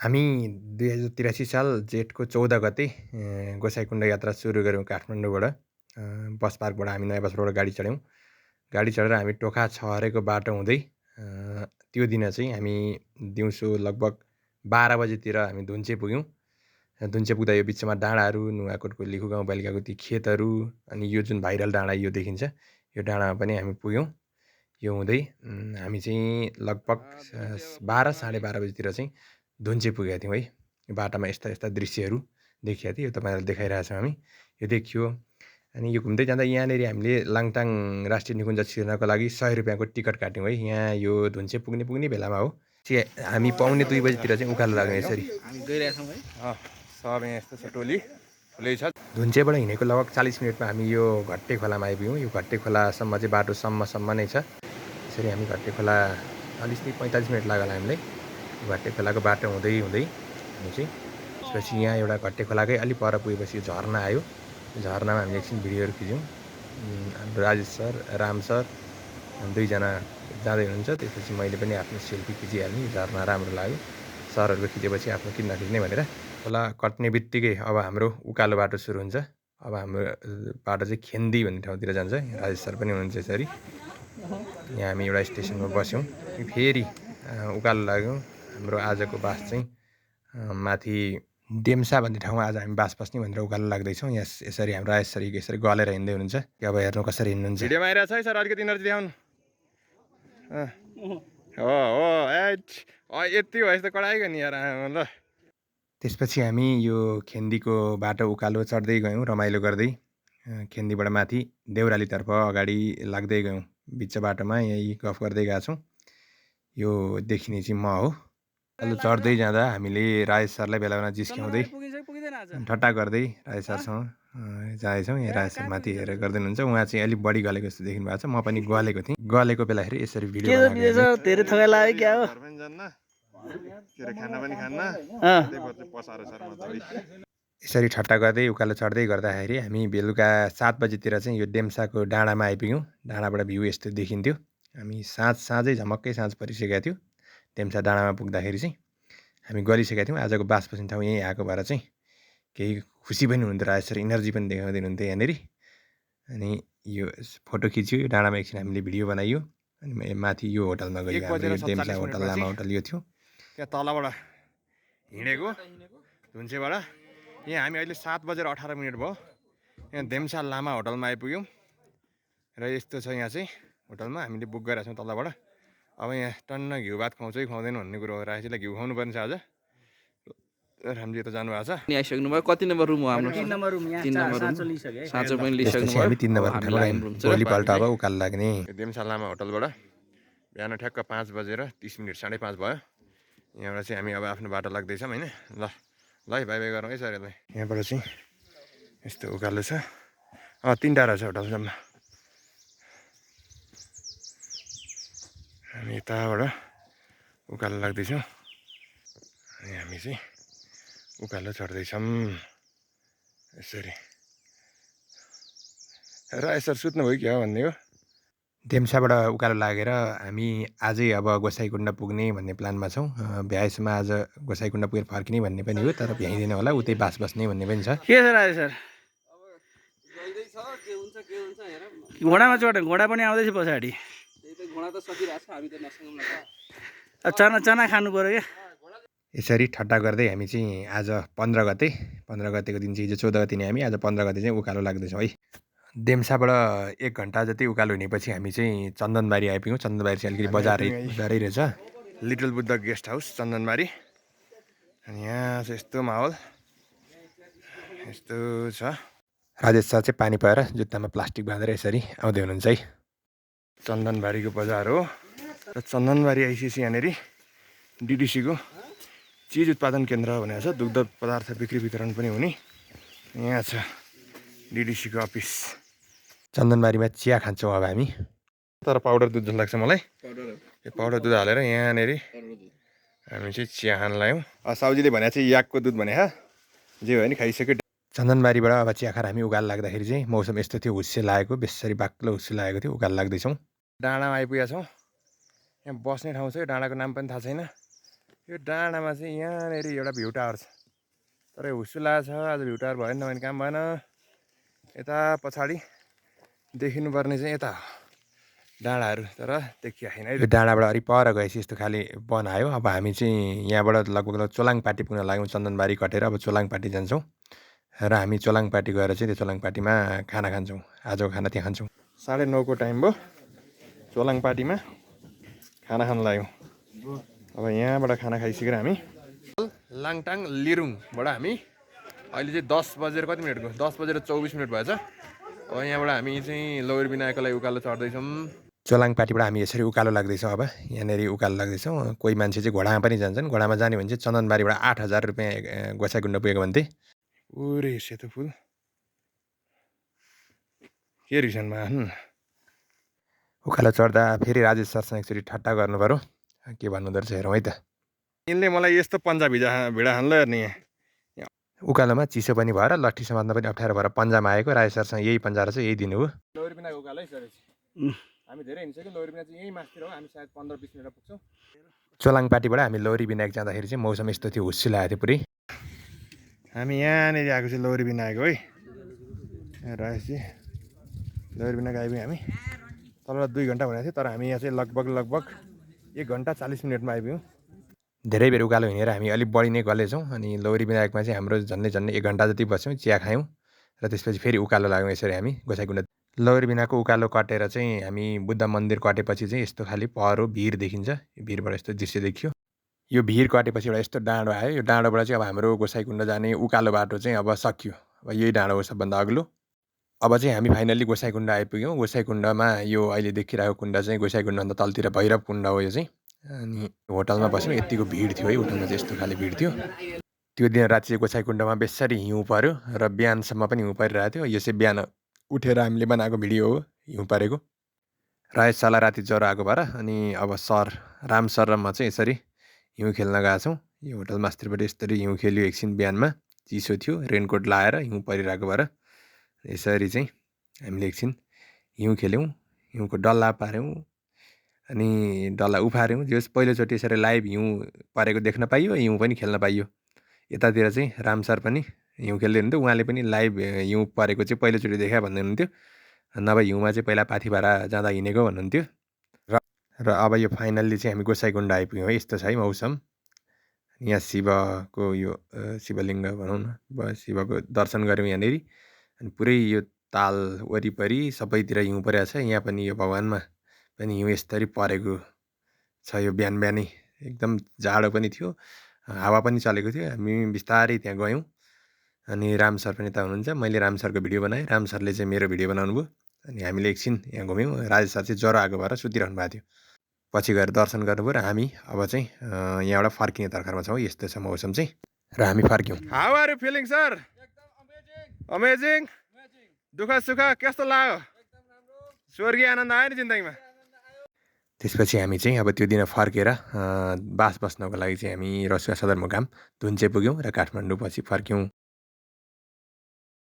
हामी 2083 साल जेठको 14 गते गोसाइँकुण्ड यात्रा सुरु गऱ्यौँ काठमाडौँबाट। बस पार्कबाट हामी नयाँ बस पार्कबाट गाडी चढ्यौँ। गाडी चढेर हामी टोखा छहरेको बाटो हुँदै त्यो दिन चाहिँ हामी दिउँसो लगभग 12 बजेतिर हामी धुन्चे पुग्यौँ। धुन्चे पुग्दा यो बिचमा डाँडाहरू, नुवाकोटको लिखु गाउँपालिकाको ती खेतहरू, अनि यो जुन भाइरल डाँडा यो देखिन्छ, यो डाँडामा पनि हामी पुग्यौँ। यो हुँदै हामी चाहिँ लगभग 12 साढे 12 बजेतिर चाहिँ धुन्चे पुगेका थियौँ है। यो बाटामा यस्ता यस्ता दृश्यहरू देखिएको थियो, यो तपाईँहरूलाई देखाइरहेछौँ हामी। यो देखियो। अनि यो घुम्दै जाँदा यहाँनिर हामीले लाङटाङ राष्ट्रिय निकुञ्ज छिर्नको लागि 100 रुपियाँको टिकट काट्यौँ है। यहाँ यो धुन्चे पुग्ने बेलामा हो। हामी पाउने 2 बजीतिर चाहिँ उकालो लाग्यौँ यसरी। हामी गइरहेछौँ है। सब यहाँ यस्तो छ टोली ठुलै छ। धुन्चेबाट हिँडेको लगभग 40 मिनटमा हामी यो घट्टे खोलामा आइपुग्यौँ। यो घट्टे खोलासम्म चाहिँ बाटो सम्म नै छ। यसरी हामी घट्टे खोला 40-45 मिनट लाग्यो होला हामीलाई। घट्टे खोलाको बाटो हुँदै हामी चाहिँ त्यसपछि यहाँ एउटा घट्टे खोलाकै अलिक पर पुगेपछि यो झरना आयो। झरनामा हामीले एकछिन भिडियोहरू खिच्यौँ। हाम्रो राजेश सर, राम सर दुईजना जाँदै हुनुहुन्छ। त्यसपछि मैले पनि आफ्नो सेल्फी खिचिहालेँ। झरना राम्रो लाग्यो। सरहरूको खिचेपछि आफ्नो किन नखिच्ने भनेर। खोला कट्ने बित्तिकै अब हाम्रो उकालो बाटो सुरु हुन्छ। अब हाम्रो बाटो चाहिँ खेन्दी भन्ने ठाउँतिर जान्छ। राजेश सर पनि हुनुहुन्छ यसरी। यहाँ हामी एउटा स्टेसनमा बस्यौँ। फेरि उकालो लाग्यौँ। हाम्रो आजको बास चाहिँ माथि डेम्सा भन्ने ठाउँमा आज हामी बास बस्ने भनेर उकालो लाग्दैछौँ। यहाँ यसरी हाम्रो राजेश सर यसरी गलेर हिँड्दै हुनुहुन्छ। अब हेर्नु कसरी हिँड्नुहुन्छ। भिडियोमा आइरहेछ है सर, अलिकति इनर्जी देखाउनु। हो यति भएछ त कडाइगयो नि यार ल। त्यसपछि हामी यो खेन्दीको बाटो उकालो चढ्दै गयौँ रमाइलो गर्दै। खेन्दीबाट माथि देउरालीतर्फ अगाडि लाग्दै गयौँ। बिच बाटोमा यही गफ गर्दै गएको छौँ। यो देखिने चाहिँ म हो। उकालो चढ्दै जाँदा हामीले राजेश सरलाई बेला बेला जिस्क्याउँदै ठट्टा गर्दै राजेश सरसँग जाँदैछौँ। यहाँ राजेश सर माथि हेरेर गर्दै हुनुहुन्छ। उहाँ चाहिँ अलिक बढी गलेको जस्तो देखिनु भएको छ। म पनि गलेको थिएँ। गलेको बेलाखेरि यसरी भिडियो यसरी ठट्टा गर्दै उकालो चढ्दै गर्दाखेरि हामी बेलुका 7 बजीतिर चाहिँ यो डेम्साको डाँडामा आइपुग्यौँ। डाँडाबाट भ्यू यस्तो देखिन्थ्यो। हामी साँझै झमक्कै साँझ परिसकेका थियौँ। डेम्सा डाँडामा पुग्दाखेरि चाहिँ हामी गलिसकेका थियौँ। आजको बास बस्ने ठाउँ यहीँ आएको भएर चाहिँ केही खुसी पनि हुनुहुन्थ्यो राजेश सर, इनर्जी पनि देखाउँदै हुनुहुन्थ्यो यहाँनिर। अनि यो फोटो खिच्यो। यो डाँडामा एकछिन हामीले भिडियो बनाइयो। अनि माथि यो होटलमा गयो। डेम्सा होटल, लामा होटल यो थियो। त्यहाँ तलबाट हिँडेको धुन्चेबाट यहाँ हामी अहिले 7:18 भयो। यहाँ डेम्सा लामा होटलमा आइपुग्यौँ र यस्तो छ यहाँ चाहिँ होटलमा हामीले बुक गरेका छौँ तलबाट। अब यहाँ टन्न घिउ भात खुवाउँछ कि खुवाउँदैन भन्ने कुरो हो। राजेशलाई घिउ खुवाउनु पर्ने छ आज। रामजी त जानु भएको छ। नि आइसक्नु भयो। कति नम्बर रुम हो हाम्रो? 3 नम्बर रुम यहाँ। 3 नम्बर रुम लिइसके। साँचो पनि लिइसक्नु भयो। हामी 3 नम्बर उठाउँ रुम छ। भोलिपल्ट अब उकालो लाग्ने। डेम्सा लामा होटलबाट बिहान ठ्याक्क 5:30 साढे 5 भयो। यहाँबाट चाहिँ हामी अब आफ्नो बाटो लाग्दैछौँ होइन। ल है बाई बाई गरौँ है सरहरूलाई। यहाँबाट चाहिँ यस्तो उकालो छ। 3टा रहेछ होटलसम्म। हामी यताबाट उकालो लाग्दैछौँ। अनि हामी चाहिँ उकालो चढ्दैछौँ यसरी। र यसरी सुत्नुभयो क्या भन्ने हो। डेम्साबाट उकालो लागेर हामी आजै अब गोसाइँकुण्ड पुग्ने भन्ने प्लानमा छौँ। भ्याएसम्म आज गोसाइँकुण्ड पुगेर फर्किने भन्ने पनि हो। तर भ्याइँदैन होला, उतै बास बस्ने भन्ने पनि छ। के छ राजेश सर? घोडामा चढ, घोडा पनि आउँदैछ पछाडि। घोडा त सकिरहेछ, हामी त नसकौँ न त। चना खानु पर्यो क्या। यसरी ठट्टा गर्दै हामी चाहिँ आज 15 गतेको दिन चाहिँ हिजो 14 गते नै हामी, आज 15 गते चाहिँ उकालो लाग्दैछौँ है। डेम्साबाट 1 घन्टा जति उकालो हिँडेपछि हामी चाहिँ चन्दनबारी आइपुग्यौँ। चन्दनबारी चाहिँ अलिकति बजारै रहेछ। Little Buddha guest house Chandanbari. अनि यहाँ चाहिँ यस्तो माहौल यस्तो छ। राजेश सर चाहिँ पानी पाएर जुत्तामा प्लास्टिक बाँधेर यसरी आउँदै हुनुहुन्छ है। चन्दनबारीको बजार हो। र चन्दनबारी आइसकेपछि यहाँनिर डिडिसीको चिज उत्पादन केन्द्र भनेको छ। दुग्ध पदार्थ बिक्री वितरण पनि हुने यहाँ छ डिडिसीको अफिस। चन्दनबारीमा चिया खान्छौँ अब हामी। तर पाउडर दुध जस्तो लाग्छ मलाई। यो पाउडर दुध हालेर यहाँनिर हामी चाहिँ चिया खान लाग्यौँ। साउजीले भने चाहिँ याकको दुध भने जे भयो नि खाइसक्यो। चन्दनबारीबाट अब चिया खाएर हामी उकालो लाग्दाखेरि चाहिँ मौसम यस्तो थियो, हुस्से लागेको, बेसरी बाक्लो हुस्से लागेको थियो। उकालो लाग्दैछौँ। डाँडामा आइपुगेका छौँ। यहाँ बस्ने ठाउँ छ। यो डाँडाको नाम पनि थाहा छैन। यो डाँडामा चाहिँ यहाँनिर एउटा भ्यू टावर छ तर हुसुला छ आज भ्यू टावर भएन भने काम भएन यता पछाडि देखिनुपर्ने चाहिँ यता डाँडाहरू तर देखिआएन है यो डाँडाबाट अलिक पर गएपछि यस्तो खाले बनायो अब हामी चाहिँ यहाँबाट लगभग चोलाङपाटी पुग्न लाग्यौँ चन्दनबारी कटेर अब चोलाङपाटी जान्छौँ र हामी चोलाङपाटी गएर चाहिँ त्यो चोलाङपाटीमा खाना खान्छौँ आजको खाना त्यहाँ खान्छौँ 9:30को टाइम भयो चोलाङपाटीमा खाना खान लाग्यौँ अब यहाँबाट खाना खाइसकेर हामी लाङटाङ लिरुङबाट हामी अहिले चाहिँ 10 बजेर कति मिनटको 10:24 भएछ अब यहाँबाट हामी चाहिँ लोवर विनायकको लागि उकालो चढ्दैछौँ चोलाङपाटीबाट हामी यसरी उकालो लाग्दैछौँ अब यहाँनिर उकालो लाग्दैछौँ कोही मान्छे चाहिँ घोडामा पनि जान्छन् घोडामा जाने भने चाहिँ चन्दनबारीबाट 8,000 रुपियाँ गोसाइकुण्ड पुगेको भन्थे पुरै सेतो फुल के रिजनमा उकालो चढ्दा फेरि राजेश सरसँग एकचोटि ठट्टा गर्नु पऱ्यो के भन्नुहुँदो रहेछ हेरौँ है त यिनले मलाई यस्तो पन्जा भिडा हान्लो हेर्ने उकालोमा चिसो पनि भएर लट्ठी समात्न पनि अप्ठ्यारो भएर पन्जामा आएको राजेश सरसँग यही पन्जा रहेछ यही दिनु हो लोवर बिना उकालो है सर हामी धेरै हिँडिसक्यौँ लोवर बिना चाहिँ यही मासतिर हो हामी सायद 15-20 मिनट पुग्छौँ चोलाङपाटीबाट हामी लोरी विनायक जाँदाखेरि चाहिँ मौसम यस्तो थियो हुस्सिलो आएको थियो पुरै हामी यहाँनिर आएको चाहिँ लोरी विनायक है रहेछ लोरी विनायक आइपुग्यौँ हामी तलबाट 2 घन्टा भनेको थियो तर हामी यहाँ चाहिँ लगभग 1 घन्टा 40 मिनटमा आइपुग्यौँ धेरै बेर उकालो हिँडेर हामी अलिक बढी नै गलेछौँ अनि लोरी विनायकमा चाहिँ हाम्रो झन्डै 1 घन्टा जति बस्यौँ चिया खायौँ र त्यसपछि फेरि उकालो लाग्यौँ यसरी हामी गोसाइकुण्ड लोरी विनायकको उकालो कटेर चाहिँ हामी बुद्ध मन्दिर कटेपछि चाहिँ यस्तो खालि पहरो भिर देखिन्छ यो भिरबाट यस्तो दृश्य देखियो यो भिर कटेपछि एउटा यस्तो डाँडो आयो यो डाँडोबाट चाहिँ अब हाम्रो गोसाइकुण्ड जाने उकालो बाटो चाहिँ अब सकियो अब यही डाँडो हो सबभन्दा अग्लो अब चाहिँ हामी फाइनल्ली गोसाइकुण्ड आइपुग्यौँ गोसाइकुण्डमा यो अहिले देखिरहेको कुण्ड चाहिँ गोसाइकुण्डभन्दा तलतिर भैरव कुण्ड हो यो चाहिँ अनि होटलमा बस्यौँ यतिको भिड थियो है होटलमा चाहिँ यस्तो खाले भिड थियो त्यो दिन राति चाहिँ गोसाइकुण्डमा बेसरी हिउँ पर्यो र बिहानसम्म पनि हिउँ परिरहेको थियो यो चाहिँ बिहान उठेर हामीले बनाएको भिडियो हो हिउँ परेको राजेश सरलाई राति ज्वरो आएको भएर अनि अब सर राम सर र म चाहिँ यसरी हिउँ खेल्न गएको छौँ यो होटल मास्टरबाट यसरी हिउँ खेल्यो एकछिन बिहानमा चिसो थियो रेनकोट लाएर हिउँ परिरहेको भएर यसरी चाहिँ हामीले एकछिन हिउँ खेल्यौँ हिउँको डल्ला पार्यौँ अनि डल्ला उफार्यौँ जस पहिलोचोटि यसरी लाइभ हिउँ परेको देख्न पाइयो हिउँ पनि खेल्न पाइयो यतातिर चाहिँ राम सर पनि हिउँ खेल्दै हुनुहुन्थ्यो उहाँले पनि लाइभ हिउँ परेको चाहिँ पहिलोचोटि देखा भन्दै हुनुहुन्थ्यो नभए हिउँमा चाहिँ पहिला पाथिभारा जाँदा हिँडेको भन्नुहुन्थ्यो र अब यो फाइनल्ली चाहिँ हामी गोसाइकुण्ड आइपुग्यौँ है यस्तो छ है मौसम यहाँ शिवको यो शिवलिङ्ग भनौँ न शिवको दर्शन गऱ्यौँ यहाँनिर अनि पुरै यो ताल वरिपरि सबैतिर हिउँ परेको छ यहाँ पनि यो भगवानमा पनि हिउँ यसरी परेको छ यो बिहानै एकदम जाडो पनि थियो हावा पनि चलेको थियो हामी बिस्तारै त्यहाँ गयौँ अनि राम सर पनि त हुनुहुन्छ मैले राम सरको भिडियो बनाएँ राम सरले चाहिँ मेरो भिडियो बनाउनु भयो अनि हामीले एकछिन यहाँ घुम्यौँ राजेश सर चाहिँ ज्वरो आएको भएर सुतिरहनु भएको थियो पछि गएर दर्शन गर्नुभयो र हामी अब चाहिँ यहाँबाट फर्किने तर्खरमा छौँ यस्तो छ मौसम चाहिँ र हामी फर्क्यौँ how are you feeling sir amazing दुःख सुख कस्तो लाग्यो स्वर्गीय आनन्द आयो नि जिन्दगीमा त्यसपछि हामी चाहिँ अब त्यो दिन फर्केर बास बस्नको लागि चाहिँ हामी रसुवा सदरमुकाम धुन्चे पुग्यौँ र काठमाडौँ पछि फर्क्यौँ